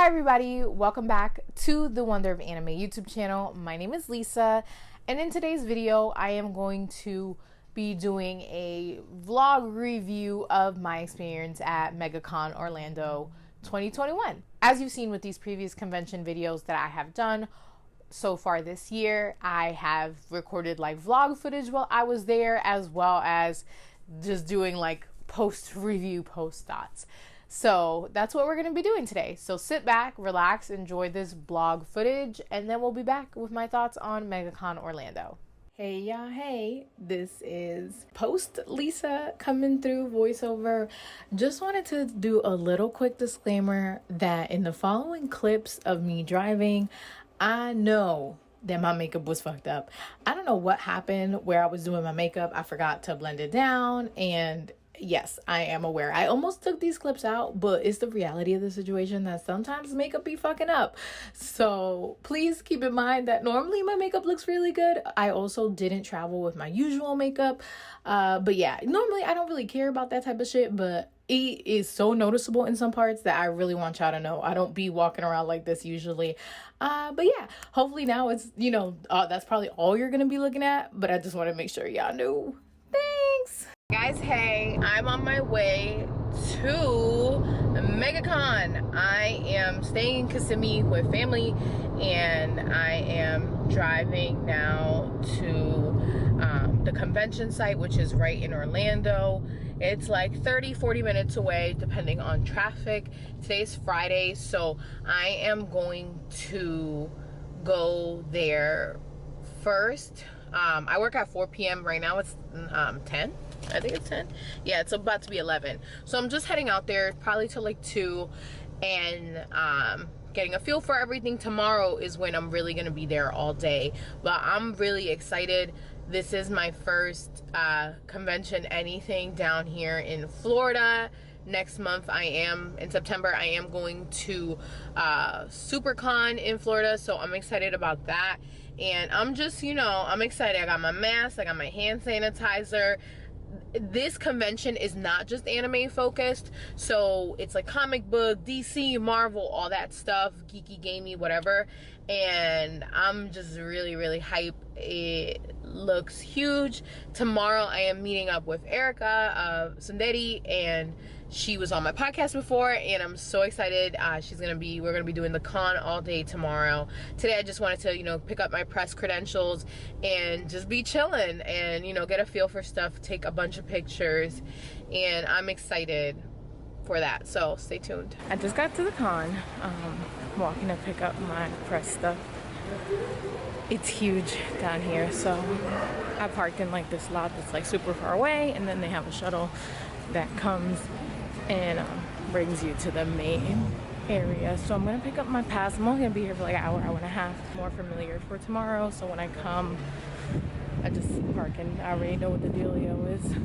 Hi everybody, welcome back to the Wonder of Anime YouTube channel. My name is Lisa, and in today's video I am going to be doing a vlog review of my experience at MegaCon Orlando 2021. As you've seen with these previous convention videos that I have done so far this year, I have recorded like vlog footage while I was there, as well as just doing like post-review post thoughts. So that's what we're going to be doing today. So sit back, relax, enjoy this blog footage, and then we'll be back with my thoughts on MegaCon Orlando. Hey y'all, hey, this is post Lisa coming through voiceover. Just wanted to do a little quick disclaimer that in the following clips of me driving, I know that my makeup was fucked up. I don't know what happened where I was doing my makeup. I forgot to blend it down, and yes, I am aware. I almost took these clips out, but it's the reality of the situation that sometimes makeup be fucking up. So please keep in mind that normally my makeup looks really good. I also didn't travel with my usual makeup. But yeah, normally I don't really care about that type of shit, but it is so noticeable in some parts that I really want y'all to know. I don't be walking around like this usually. But yeah, hopefully now it's, that's probably all you're gonna be looking at, but I just want to make sure y'all knew. Thanks. Guys, hey, I'm on my way to MegaCon. I am staying in Kissimmee with family, and I am driving now to the convention site, which is right in Orlando. It's like 30-40 minutes away depending on traffic. Today's Friday, so I am going to go there first. I work at 4 p.m. right now. It's 10. I think it's 10. Yeah, it's about to be 11. So I'm just heading out there probably till like 2, and getting a feel for everything. Tomorrow is when I'm really gonna be there all day, but I'm really excited. This is my first convention anything down here in Florida. Next month in September I am going to SuperCon in Florida, so I'm excited about that. And I'm just, I'm excited. I got my mask, I got my hand sanitizer. This convention is not just anime focused, so it's like comic book, DC, Marvel, all that stuff, geeky, gamey, whatever. And I'm just really hype. It looks huge. Tomorrow I am meeting up with Erica of Tsunderi, and she was on my podcast before, and I'm so excited. We're gonna be doing the con all day tomorrow. Today I just wanted to, pick up my press credentials and just be chilling and, get a feel for stuff, take a bunch of pictures, and I'm excited for that. So stay tuned. I just got to the con, walking to pick up my press stuff. It's huge down here, so I parked in like this lot that's like super far away, and then they have a shuttle that comes and brings you to the main area. So I'm gonna pick up my pass. I'm only gonna be here for like an hour and a half. More familiar for tomorrow, so when I come I just park and I already know what the dealio is.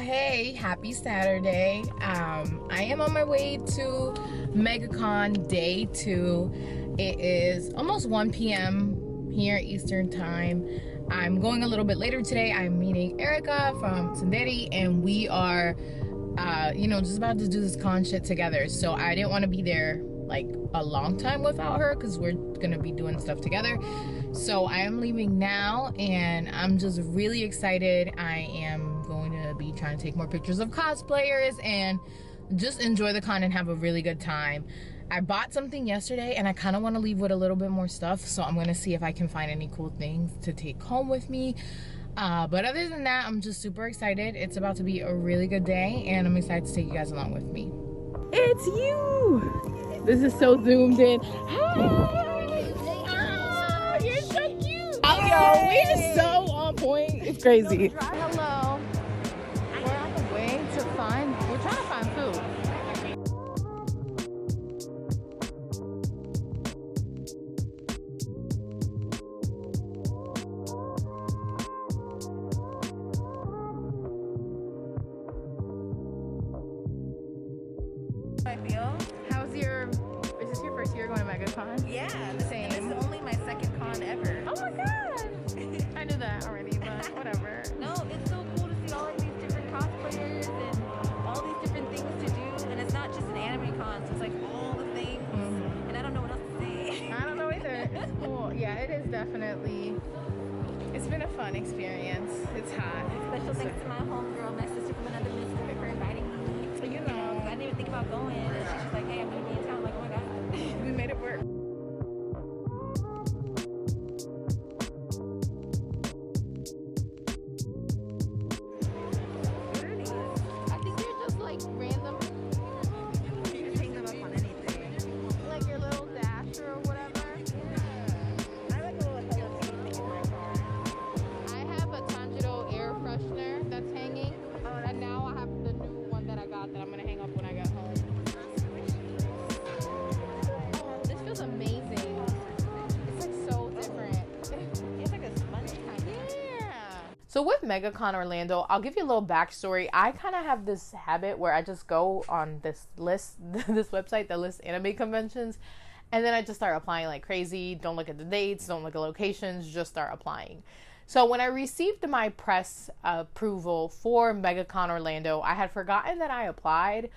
Hey, happy Saturday. I am on my way to MegaCon Day 2. It is almost 1 p.m. here Eastern Time. I'm going a little bit later today. I'm meeting Erica from Tsunderi, and we are, just about to do this con shit together. So I didn't want to be there like a long time without her because we're gonna be doing stuff together. So I am leaving now, and I'm just really excited. I am going to be trying to take more pictures of cosplayers and just enjoy the con and have a really good time. I bought something yesterday and I kind of want to leave with a little bit more stuff, so I'm gonna see if I can find any cool things to take home with me. But other than that, I'm just super excited. It's about to be a really good day, and I'm excited to take you guys along with me. It's you! This is so zoomed in. Hi! Oh, you're so cute! Oh, yo, we are so on point. It's crazy. Hello. We're on the way to we're trying to find food. I feel. Is this your first year going to MegaCon? Yeah, Same. This is only my second con ever. Oh my god! I knew that already, but whatever. No, it's so cool to see all of these different cosplayers and all these different things to do, and it's not just an anime con, so it's like all the things, and I don't know what else to say. I don't know either. It's cool. Yeah, it is definitely. It's been a fun experience. It's hot. Special thanks to my homegirl, my sister from another mister, for inviting me. So, you know, I didn't even think about going, and she's just like, hey, I'm gonna be in town. I'm like, oh my god. we made it work. I think they're just like random. You can hang them up on anything. Like your little dasher or whatever. I like a little Hello Kitty thing in my car. I have a Tanjiro air freshener that's hanging, and now I have the new one that I got that I'm gonna hang up when I get home. This feels amazing. It's like so different. It's like a sponge kind of. Yeah. So with MegaCon Orlando, I'll give you a little backstory. I kind of have this habit where I just go on this list, this website that lists anime conventions, and then I just start applying like crazy. Don't look at the dates, don't look at locations, just start applying. So when I received my press approval for MegaCon Orlando, I had forgotten that I applied.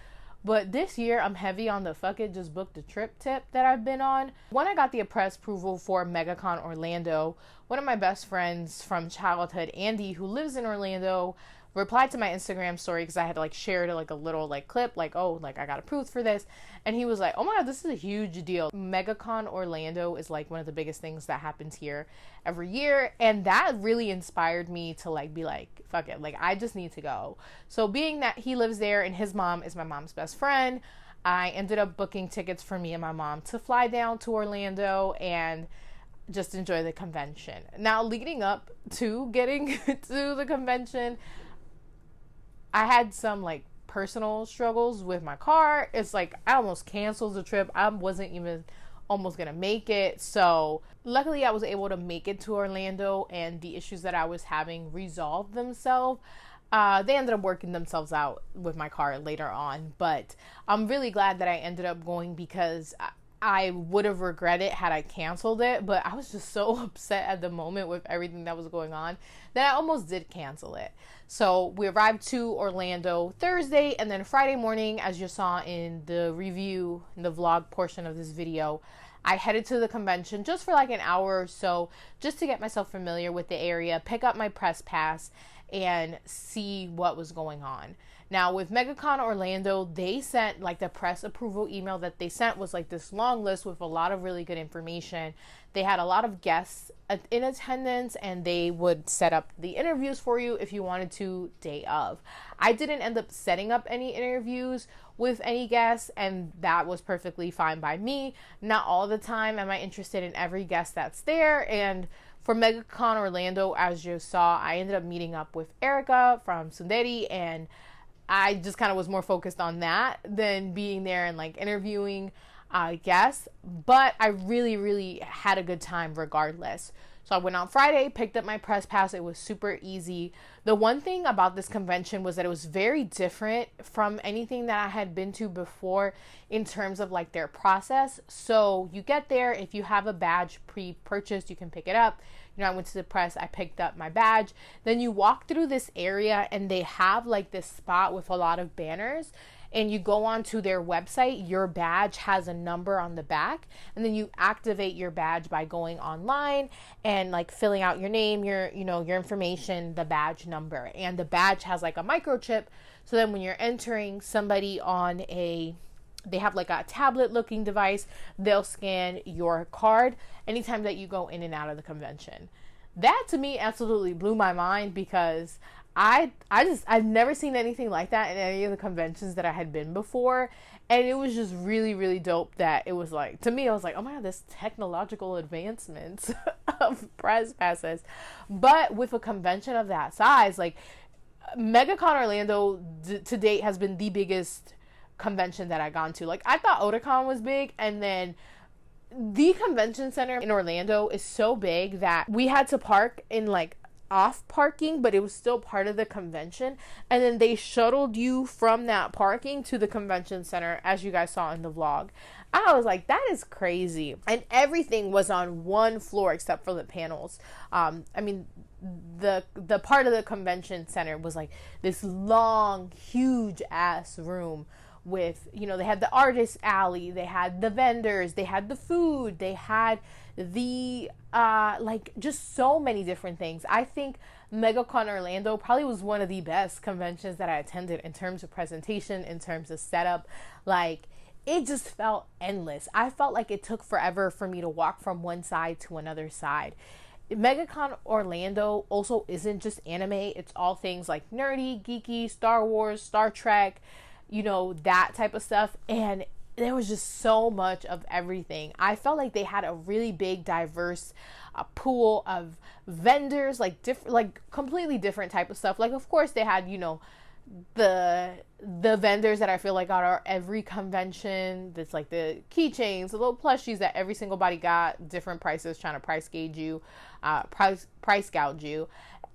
But this year, I'm heavy on the fuck it, just book the trip tip that I've been on. When I got the press approval for MegaCon Orlando, one of my best friends from childhood, Andy, who lives in Orlando, replied to my Instagram story because I had like shared like a little like clip, like, oh, like I got approved for this. And he was like, oh my god, this is a huge deal. MegaCon Orlando is like one of the biggest things that happens here every year. And that really inspired me to like be like, fuck it, like I just need to go. So being that he lives there and his mom is my mom's best friend, I ended up booking tickets for me and my mom to fly down to Orlando and just enjoy the convention. Now, leading up to getting to the convention, I had some like personal struggles with my car. It's like I almost canceled the trip. I wasn't even almost gonna make it. So luckily I was able to make it to Orlando, and the issues that I was having resolved themselves. They ended up working themselves out with my car later on, but I'm really glad that I ended up going because I would have regretted had I canceled it, but I was just so upset at the moment with everything that was going on that I almost did cancel it. So we arrived to Orlando Thursday, and then Friday morning, as you saw in the review, in the vlog portion of this video, I headed to the convention just for like an hour or so, just to get myself familiar with the area, pick up my press pass, and see what was going on. Now with MegaCon Orlando, they sent like the press approval email that they sent was like this long list with a lot of really good information. They had a lot of guests in attendance, and they would set up the interviews for you if you wanted to day of. I didn't end up setting up any interviews with any guests, and that was perfectly fine by me. Not all the time am I interested in every guest that's there, and for MegaCon Orlando, as you saw, I ended up meeting up with Erica from Tsunderi, and I just kind of was more focused on that than being there and like interviewing guests. But I really, really had a good time regardless. So I went on Friday, picked up my press pass. It was super easy. The one thing about this convention was that it was very different from anything that I had been to before in terms of like their process. So you get there, if you have a badge pre-purchased, you can pick it up. You know, I went to the press, I picked up my badge. Then you walk through this area and they have like this spot with a lot of banners. And you go onto their website, your badge has a number on the back, and then you activate your badge by going online and like filling out your name, your information, the badge number. And the badge has like a microchip. So then when you're entering, somebody they have like a tablet looking device, they'll scan your card anytime that you go in and out of the convention. That to me absolutely blew my mind, because I've never seen anything like that in any of the conventions that I had been before. And it was just really, really dope that it was like, to me, I was like, oh my God, this technological advancements of press passes. But with a convention of that size, like MegaCon Orlando to date has been the biggest convention that I've gone to. Like I thought Otakon was big, and then the convention center in Orlando is so big that we had to park in like off parking, but it was still part of the convention, and then they shuttled you from that parking to the convention center, as you guys saw in the vlog. I was like, that is crazy. And everything was on one floor except for the panels. I mean, the part of the convention center was like this long, huge ass room with, you know, they had the artist alley, they had the vendors, they had the food, they had the like just so many different things. I think MegaCon Orlando probably was one of the best conventions that I attended in terms of presentation, in terms of setup. Like it just felt endless. I felt like it took forever for me to walk from one side to another side. MegaCon Orlando also isn't just anime, it's all things like nerdy, geeky, Star Wars, Star Trek, you know, that type of stuff. And there was just so much of everything. I felt like they had a really big, diverse pool of vendors, like different, like completely different type of stuff. Like, of course, they had, you know, the vendors that I feel like are every convention. That's like the keychains, the little plushies that every single body got, different prices, trying to price gauge you, price gouge you.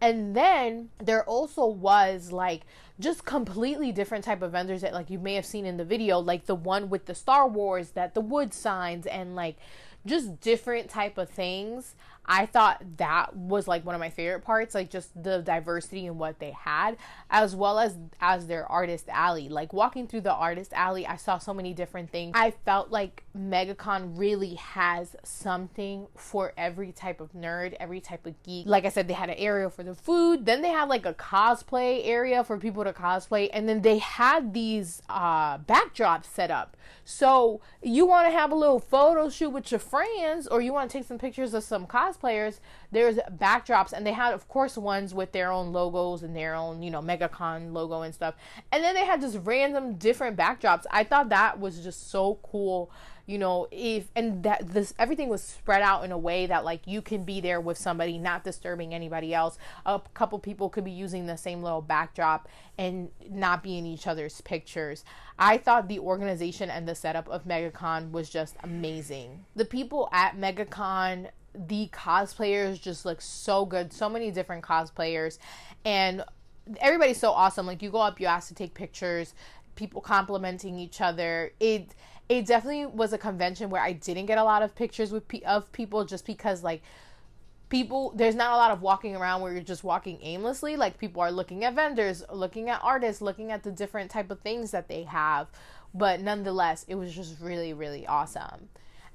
And then there also was like just completely different type of vendors that like you may have seen in the video, like the one with the Star Wars, that the wood signs, and like just different type of things. I thought that was like one of my favorite parts, like just the diversity in what they had, as well as their artist alley. Like walking through the artist alley, I saw so many different things. I felt like MegaCon really has something for every type of nerd, every type of geek. Like I said, they had an area for the food, then they had like a cosplay area for people to cosplay, and then they had these backdrops set up. So you want to have a little photo shoot with your friends, or you want to take some pictures of some cosplayers, there's backdrops, and they had, of course, ones with their own logos and their own, you know, MegaCon logo and stuff. And then they had just random different backdrops. I thought that was just so cool, you know, everything was spread out in a way that like you can be there with somebody, not disturbing anybody else. A couple people could be using the same little backdrop and not be in each other's pictures. I thought the organization and the setup of MegaCon was just amazing. The people at MegaCon, the cosplayers just look so good. So many different cosplayers, and everybody's so awesome. Like you go up, you ask to take pictures, people complimenting each other. It definitely was a convention where I didn't get a lot of pictures of people, just because like there's not a lot of walking around where you're just walking aimlessly. Like people are looking at vendors, looking at artists, looking at the different type of things that they have. But nonetheless, it was just really, really awesome.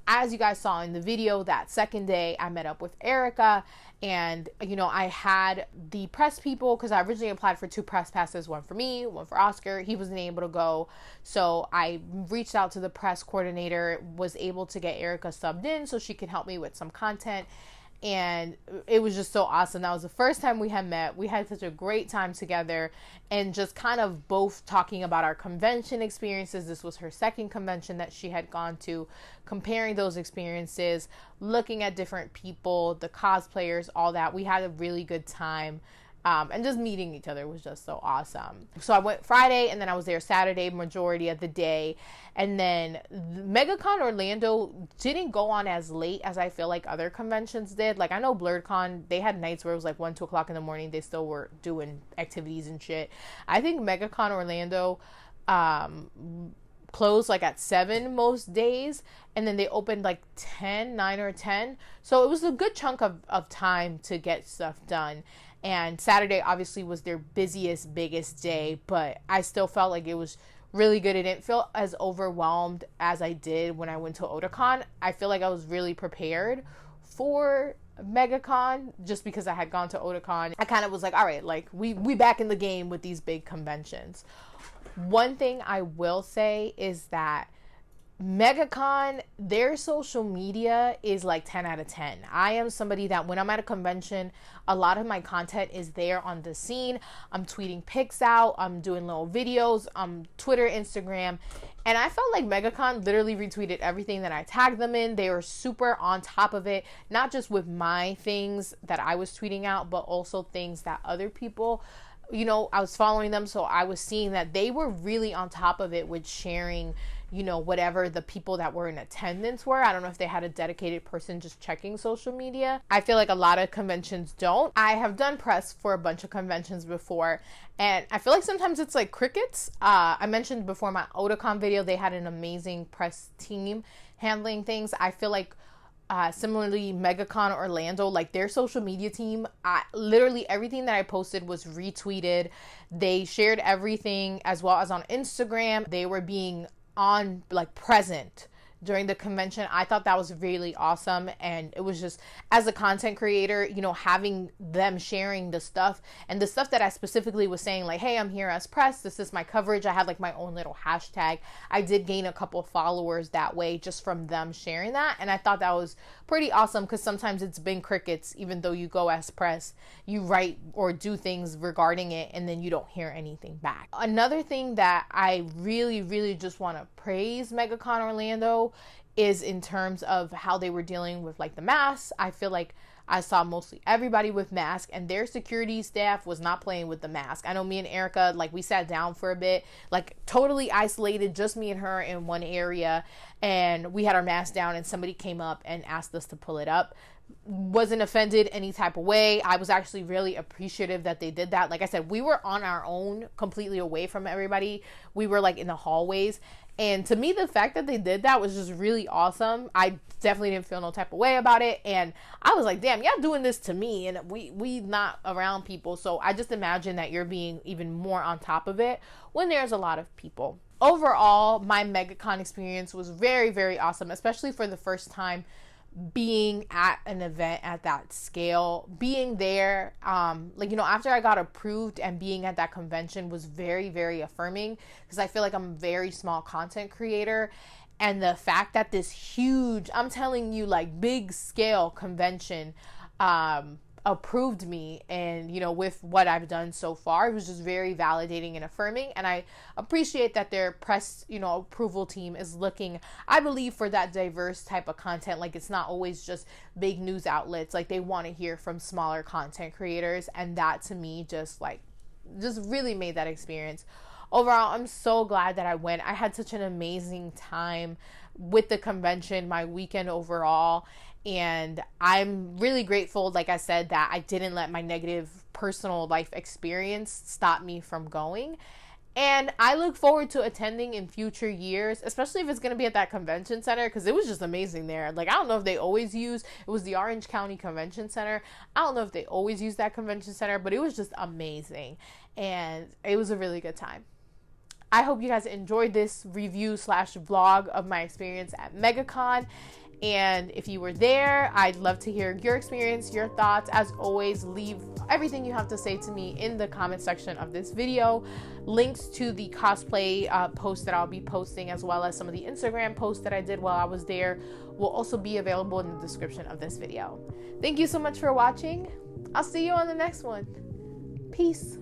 As you guys saw in the video, that second day I met up with Erica, and you know, I had the press people, because I originally applied for 2 press passes, one for me, one for Oscar. He wasn't able to go, so I reached out to the press coordinator, was able to get Erica subbed in so she could help me with some content. And it was just so awesome. That was the first time we had met. We had such a great time together, and just kind of both talking about our convention experiences. This was her second convention that she had gone to, comparing those experiences, looking at different people, the cosplayers, all that. We had a really good time. And just meeting each other was just so awesome. So I went Friday, and then I was there Saturday majority of the day. And then MegaCon Orlando didn't go on as late as I feel like other conventions did. Like I know BlurredCon, they had nights where it was like 1, 2 o'clock in the morning. They still were doing activities and shit. I think MegaCon Orlando closed like at 7 most days, and then they opened like 9 or 10. So it was a good chunk of time to get stuff done. And Saturday obviously was their busiest, biggest day, but I still felt like it was really good. It didn't feel as overwhelmed as I did when I went to Otakon. I feel like I was really prepared for MegaCon just because I had gone to Otakon. I kind of was like, all right, like we back in the game with these big conventions. One thing I will say is that MegaCon, their social media is like 10 out of 10. I am somebody that when I'm at a convention, a lot of my content is there on the scene. I'm tweeting pics out. I'm doing little videos on Twitter, Instagram. And I felt like MegaCon literally retweeted everything that I tagged them in. They were super on top of it, not just with my things that I was tweeting out, but also things that other people, you know, I was following them. So I was seeing that they were really on top of it with sharing, you know, whatever the people that were in attendance were. I don't know if they had a dedicated person just checking social media. I feel like a lot of conventions don't. I have done press for a bunch of conventions before, and I feel like sometimes it's like crickets. I mentioned before my Otakon video, they had an amazing press team handling things. I feel like similarly, MegaCon Orlando, like their social media team, literally everything that I posted was retweeted. They shared everything as well as on Instagram. They were being on like present during the convention. I thought that was really awesome. And it was just, as a content creator, you know, having them sharing the stuff and the stuff that I specifically was saying, like, hey, I'm here as press, this is my coverage. I had like my own little hashtag. I did gain a couple followers that way just from them sharing that. And I thought that was pretty awesome, because sometimes it's been crickets. Even though you go as press, you write or do things regarding it and then you don't hear anything back. Another thing that I really just want to praise MegaCon Orlando is in terms of how they were dealing with like the masks. I feel like I saw mostly everybody with masks, and their security staff was not playing with the mask. I know me and Erica, like we sat down for a bit, like totally isolated, just me and her in one area, and we had our mask down and somebody came up and asked us to pull it up. Wasn't offended any type of way. I was actually really appreciative that they did that. Like I said, we were on our own, completely away from everybody. We were like in the hallways. And to me, the fact that they did that was just really awesome. I definitely didn't feel no type of way about it. And I was like, damn, y'all doing this to me, and we not around people. So I just imagine that you're being even more on top of it when there's a lot of people. Overall, my MegaCon experience was very awesome, especially for the first time being at an event at that scale. Being there, like, you know, after I got approved, and being at that convention was very affirming, because I feel like I'm a very small content creator, and the fact that this huge, I'm telling you, like big scale convention approved me, and you know, with what I've done so far, it was just very validating and affirming. And I appreciate that their press, you know, approval team is looking, I believe, for that diverse type of content. Like, it's not always just big news outlets. Like, they want to hear from smaller content creators, and that to me just really made that experience. Overall, I'm so glad that I went. I had such an amazing time with the convention, my weekend overall. And I'm really grateful, like I said, that I didn't let my negative personal life experience stop me from going. And I look forward to attending in future years, especially if it's going to be at that convention center, because it was just amazing there. Like, I don't know if they always use, it was the Orange County Convention Center. I don't know if they always use that convention center, but it was just amazing. And it was a really good time. I hope you guys enjoyed this review / vlog of my experience at MegaCon. And if you were there, I'd love to hear your experience, your thoughts. As always, leave everything you have to say to me in the comment section of this video. Links to the cosplay posts that I'll be posting, as well as some of the Instagram posts that I did while I was there, will also be available in the description of this video. Thank you so much for watching. I'll see you on the next one. Peace.